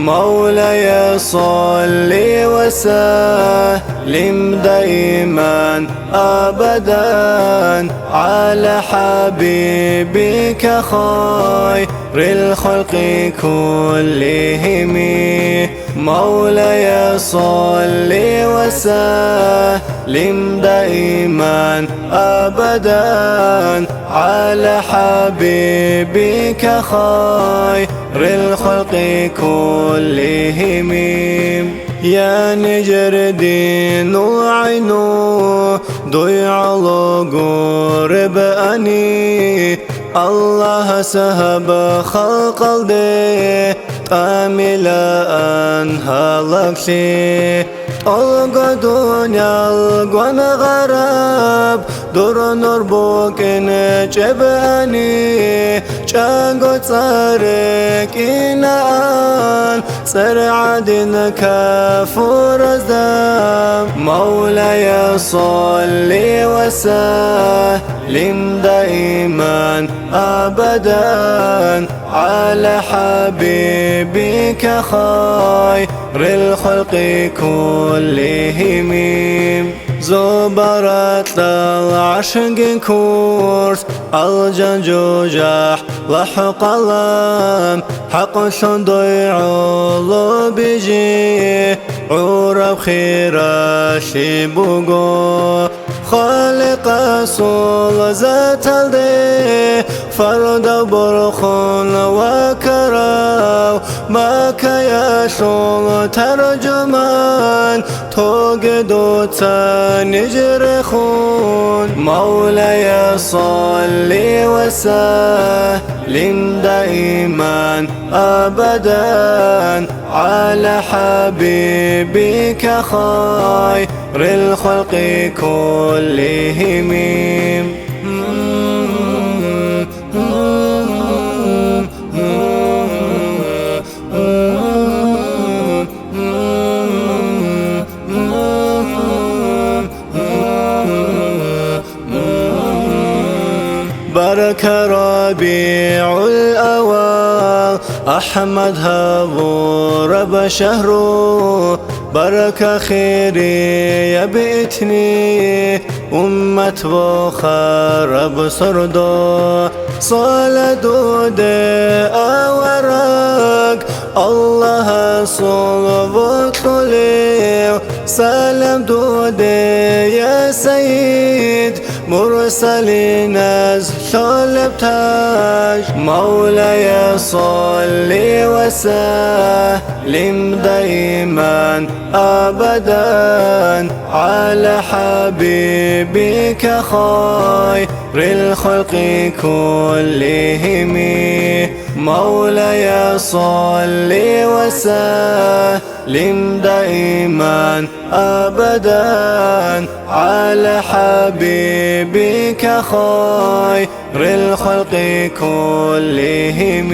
مولاي صل وسلم دائما أبدا على حبيبك خير الخلق كلهم. مولاي صل وسلم دائما أبدا على حبيبك خير الخلق كلهم. يا نجر دين وعينو ضيع قرب أني الله سهب خلق الدي قامل أنها لكشي ألقى دنيا القوان غرب دور نربوكين جباني جاقو تارك إنان سرعدين كفور الزام. مولاي صل وسلم دائما أبدا على حبيبك خير الخلق كلهم. زبرت العشق كورس الجنجوجح لحق اللام حق شندوي علو بيجي عورب خيرا شبوغو خالق صول ذات الدي فرد برخون وكراو ما كياشون ترجمان توقدو تنجرخون. مولاي صل وسلم دائما أبدا على حبيبك خير الخلق كلهم. بارك ربيع الأوال أحمد هابو رب شهره بارك خيري يا بيتني أمة بخار بسردو صلاة دودة أورق الله صلوات عليه سلام دودة يا سيد مرسلين شلب تاج. مولاي صل وسلم دائما أبدا على حبيبك خير الخلق كلهم. مولاي صل وسلم دائما أبدا على حبيبك خير الخلق كلهم.